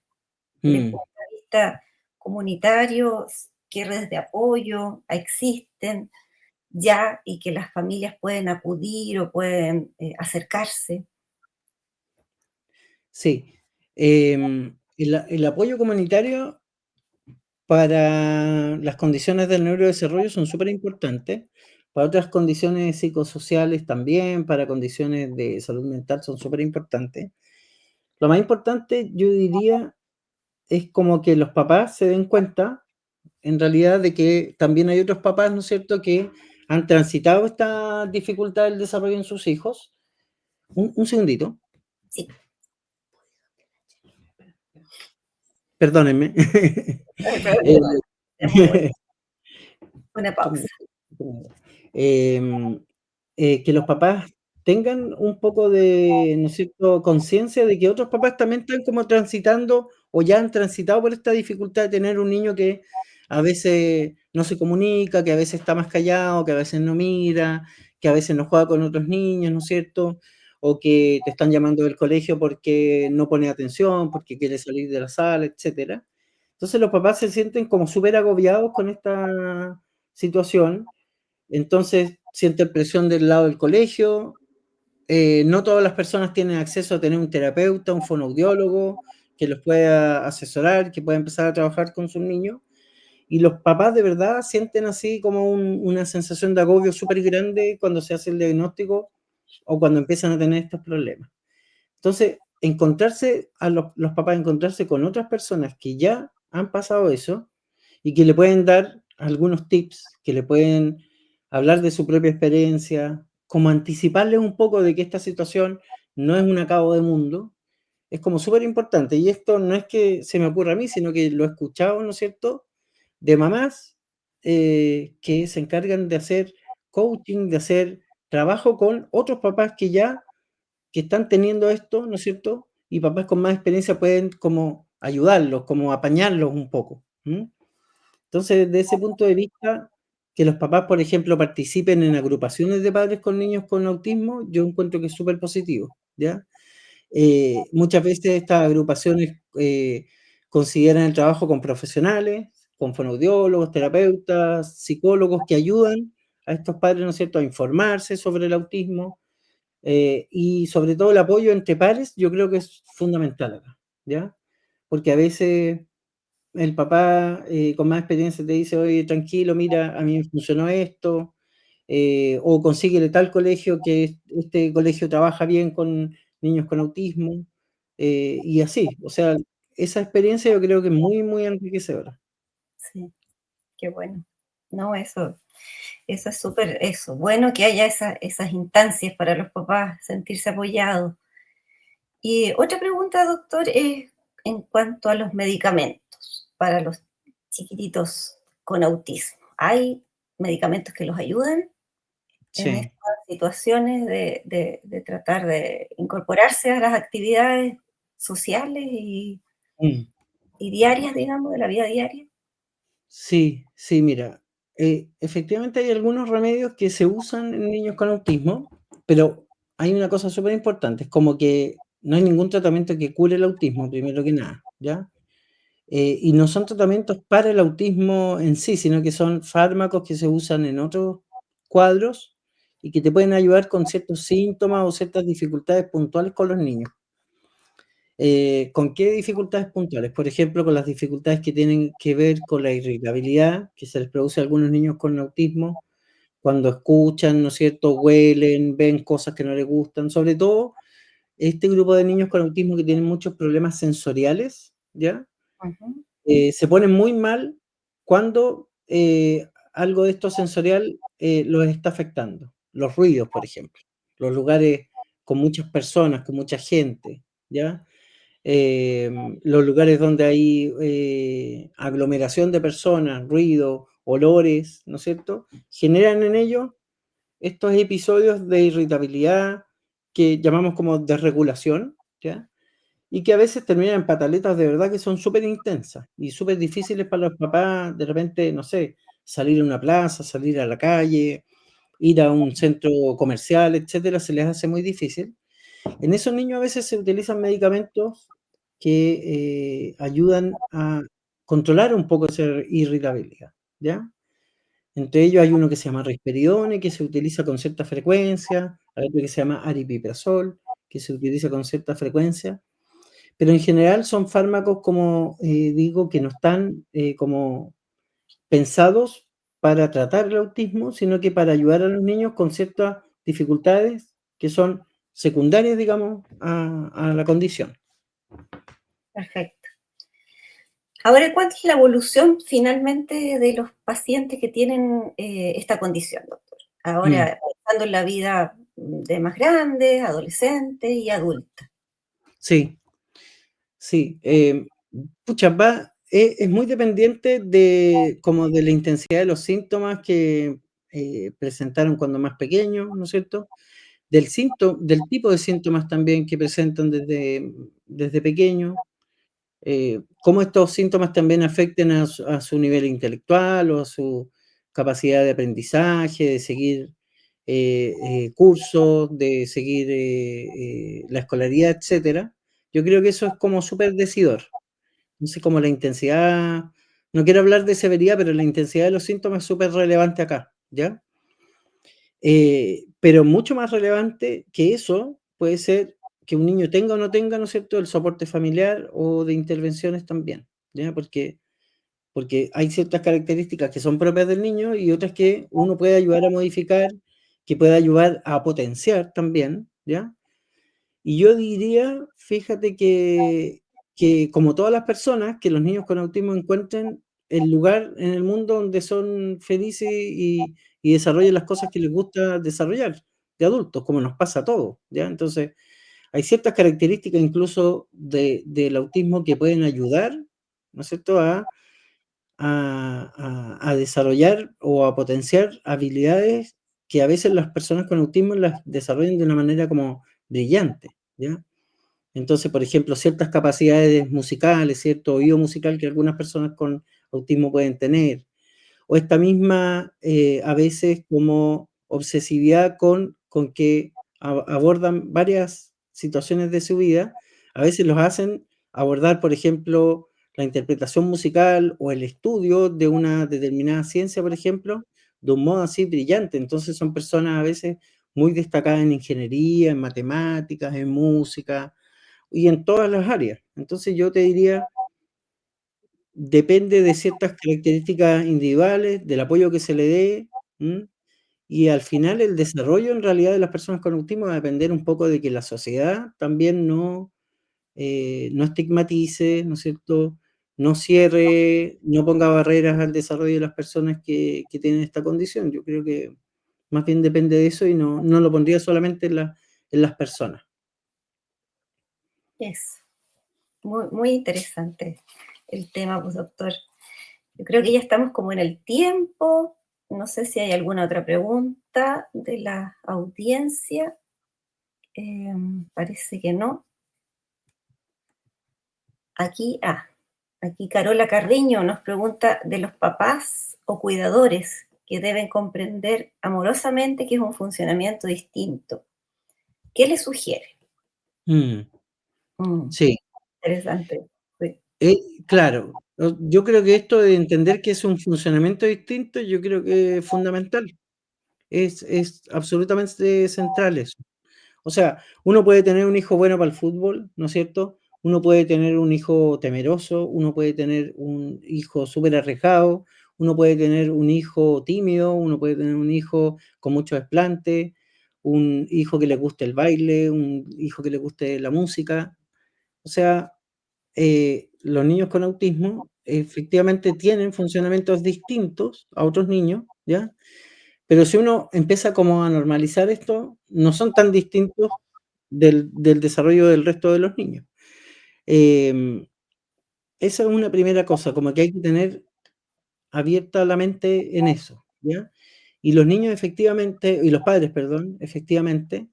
desde el Mm. punto de vista comunitario, qué redes de apoyo existen ya y que las familias pueden acudir o pueden acercarse. Sí. El apoyo comunitario para las condiciones del neurodesarrollo son súper importantes. Para otras condiciones psicosociales también, para condiciones de salud mental son súper importantes. Lo más importante, yo diría, es como que los papás se den cuenta, en realidad, de que también hay otros papás, ¿no es cierto?, que han transitado esta dificultad del desarrollo en sus hijos. Un segundito. Sí, Perdónenme. no hay Eh, problema. Hacemos una pausa. Em, que los papás tengan un poco de, ¿no es cierto?, conciencia de que otros papás también están como transitando o ya han transitado por esta dificultad de tener un niño que a veces no se comunica, que a veces está más callado, que a veces no mira, que a veces no juega con otros niños, ¿no es cierto? O que te están llamando del colegio porque no pone atención, porque quiere salir de la sala, etcétera. Entonces los papás se sienten como súper agobiados con esta situación, entonces sienten presión del lado del colegio. No todas las personas tienen acceso a tener un terapeuta, un fonoaudiólogo que los pueda asesorar, que pueda empezar a trabajar con sus niños. Y los papás de verdad sienten así como una sensación de agobio súper grande cuando se hace el diagnóstico o cuando empiezan a tener estos problemas. Entonces, los papás encontrarse con otras personas que ya han pasado eso y que le pueden dar algunos tips, que le pueden hablar de su propia experiencia, como anticiparles un poco de que esta situación no es un acabo de mundo, es como súper importante. Y esto no es que se me ocurra a mí, sino que lo he escuchado, ¿no es cierto?, de mamás que se encargan de hacer coaching, de hacer trabajo con otros papás que están teniendo esto, ¿no es cierto? Y papás con más experiencia pueden como ayudarlos, como apañarlos un poco. Entonces, desde ese punto de vista, que los papás, por ejemplo, participen en agrupaciones de padres con niños con autismo, yo encuentro que es súper positivo, ¿ya? Muchas veces estas agrupaciones consideran el trabajo con profesionales, con fonoaudiólogos, terapeutas, psicólogos que ayudan a estos padres, ¿no es cierto?, a informarse sobre el autismo, y sobre todo el apoyo entre pares, yo creo que es fundamental acá, ¿ya? Porque a veces el papá con más experiencia te dice: "Oye, tranquilo, mira, a mí me funcionó esto", o consíguele tal colegio que este colegio trabaja bien con niños con autismo, y así. O sea, esa experiencia yo creo que es muy, muy enriquecedora. Sí, qué bueno. No, eso es súper, eso. Bueno que haya esas instancias para los papás sentirse apoyados. Y otra pregunta, doctor, es en cuanto a los medicamentos para los chiquititos con autismo. ¿Hay medicamentos que los ayudan en Sí. estas situaciones de tratar de incorporarse a las actividades sociales Mm. y diarias, digamos, de la vida diaria? Sí, sí, mira, efectivamente hay algunos remedios que se usan en niños con autismo, pero hay una cosa súper importante, es como que no hay ningún tratamiento que cure el autismo, primero que nada, ¿ya? Y no son tratamientos para el autismo en sí, sino que son fármacos que se usan en otros cuadros y que te pueden ayudar con ciertos síntomas o ciertas dificultades puntuales con los niños. ¿Con qué dificultades puntuales? Por ejemplo, con las dificultades que tienen que ver con la irritabilidad que se les produce a algunos niños con autismo cuando escuchan, ¿no es cierto?, huelen, ven cosas que no les gustan, sobre todo este grupo de niños con autismo que tienen muchos problemas sensoriales, ¿ya? Ujú, Se ponen muy mal cuando algo de esto sensorial los está afectando. Los ruidos, por ejemplo, los lugares con muchas personas, con mucha gente, ¿ya? Los lugares donde hay aglomeración de personas, ruido, olores, ¿no es cierto? Generan en ellos estos episodios de irritabilidad que llamamos como desregulación, ¿ya? Y que a veces terminan en pataletas de verdad que son súper intensas y súper difíciles para los papás, de repente, no sé, salir a una plaza, salir a la calle, ir a un centro comercial, etcétera, se les hace muy difícil. En esos niños a veces se utilizan medicamentos que ayudan a controlar un poco esa irritabilidad, ¿ya? Entre ellos hay uno que se llama risperidone, que se utiliza con cierta frecuencia, hay otro que se llama aripiprazol, que se utiliza con cierta frecuencia, pero en general son fármacos, como digo, que no están como pensados para tratar el autismo, sino que para ayudar a los niños con ciertas dificultades que son secundarias, digamos, a la condición. Perfecto. Ahora, ¿cuál es la evolución finalmente de los pacientes que tienen esta condición, doctor? Mm, Ahora, pensando en la vida de más grandes, adolescentes y adultos. sí, sí. Pucha, es muy dependiente de, como de la intensidad de los síntomas que presentaron cuando más pequeños, ¿no es cierto? Del tipo de síntomas también que presentan desde pequeños, cómo estos síntomas también afecten a su nivel intelectual o a su capacidad de aprendizaje, de seguir cursos, de seguir la escolaridad, etcétera. Yo creo que eso es como súper decidor. No sé, como la intensidad, no quiero hablar de severidad, pero la intensidad de los síntomas es súper relevante acá, ¿ya? Pero mucho más relevante que eso puede ser que un niño tenga o no tenga, ¿no es cierto?, el soporte familiar o de intervenciones también, ¿ya? Porque hay ciertas características que son propias del niño y otras que uno puede ayudar a modificar, que puede ayudar a potenciar también, ¿ya? Y yo diría, fíjate que como todas las personas, que los niños con autismo encuentren el lugar en el mundo donde son felices y desarrollen las cosas que les gusta desarrollar de adultos, como nos pasa a todos, ¿ya? Entonces, hay ciertas características incluso del autismo que pueden ayudar, ¿no es cierto?, a desarrollar o a potenciar habilidades que a veces las personas con autismo las desarrollan de una manera como brillante, ¿ya? Entonces, por ejemplo, ciertas capacidades musicales, cierto oído musical que algunas personas con autismo pueden tener, o esta misma, a veces como obsesividad con que abordan varias situaciones de su vida, a veces los hacen abordar, por ejemplo, la interpretación musical o el estudio de una determinada ciencia, por ejemplo, de un modo así brillante. Entonces son personas a veces muy destacadas en ingeniería, en matemáticas, en música y en todas las áreas. Entonces yo te diría, depende de ciertas características individuales, del apoyo que se le dé, ¿m? Y al final el desarrollo en realidad de las personas con autismo va a depender un poco de que la sociedad también no estigmatice, ¿no es cierto? No cierre, no ponga barreras al desarrollo de las personas que tienen esta condición. Yo creo que más bien depende de eso y no lo pondría solamente en las personas. Es muy, muy interesante el tema, pues, doctor. Yo creo que ya estamos como en el tiempo. No sé si hay alguna otra pregunta de la audiencia. Parece que no. Aquí, aquí Carola Carriño nos pregunta de los papás o cuidadores que deben comprender amorosamente que es un funcionamiento distinto. ¿Qué le sugiere? Mm, Mm, sí. interesante. Sí. Claro, yo creo que esto de entender que es un funcionamiento distinto, yo creo que es fundamental, es absolutamente central eso. O sea, uno puede tener un hijo bueno para el fútbol, ¿no es cierto? Uno puede tener un hijo temeroso, uno puede tener un hijo súper arriesgado, uno puede tener un hijo tímido, uno puede tener un hijo con mucho desplante, un hijo que le guste el baile, un hijo que le guste la música. O sea, los niños con autismo efectivamente tienen funcionamientos distintos a otros niños, ¿ya? Pero si uno empieza como a normalizar esto, no son tan distintos del desarrollo del resto de los niños. Em, Esa es una primera cosa, como que hay que tener abierta la mente en eso, ¿ya? Y los niños efectivamente, y los padres, perdón, efectivamente,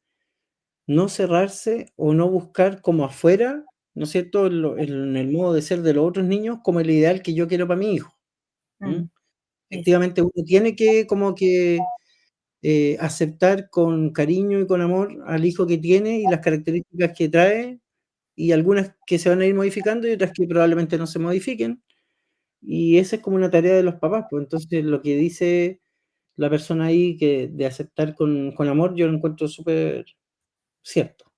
no cerrarse o no buscar como afuera, ¿no es cierto?, en el modo de ser de los otros niños como el ideal que yo quiero para mi hijo, ¿m? Mm, sí, sí. Efectivamente, uno tiene que como que, aceptar con cariño y con amor al hijo que tiene y las características que trae, y algunas que se van a ir modificando y otras que probablemente no se modifiquen. Y esa es como una tarea de los papás, pues entonces lo que dice la persona ahí que de aceptar con amor, yo lo encuentro súper cierto.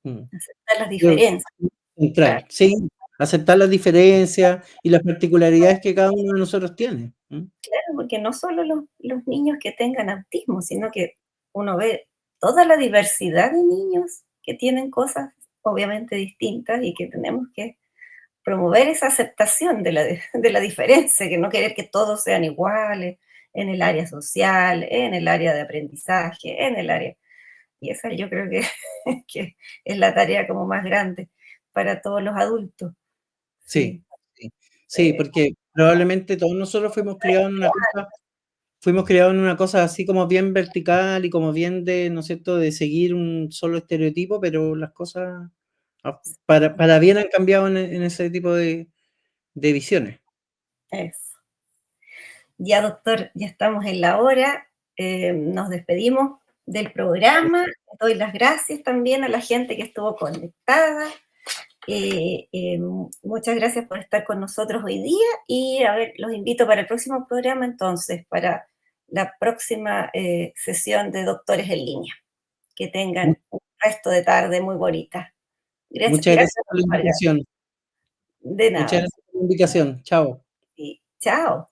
Mm. aceptar las Yo diferencias, claro, central, sí, aceptar las diferencias y las particularidades que cada uno de nosotros tiene. claro, porque no solo los niños que tengan autismo, sino que uno ve toda la diversidad de niños que tienen cosas obviamente distintas y que tenemos que promover esa aceptación de la diferencia, que no querer que todos sean iguales en el área social, en el área de aprendizaje, en el área. Y esa yo creo que, que es la tarea como más grande para todos los adultos. Sí, Sí. sí, sí, Eh, porque probablemente todos nosotros fuimos criados en una cosa así como bien vertical y como bien de, ¿no es cierto?, de seguir un solo estereotipo, pero las cosas para bien han cambiado en ese tipo de visiones. eso. Ya, doctor, ya estamos en la hora. Nos despedimos del programa. Doy las gracias también a la gente que estuvo conectada. Muchas gracias por estar con nosotros hoy día y a ver, los invito para el próximo programa entonces, para la próxima sesión de Doctores en Línea. Que Mu tengan un resto de tarde muy bonita. Gracias, Muchas gracias, gracias por la doctor Vargas. invitación. De Muchas nada. gracias por la invitación. Chao. Sí. Chao.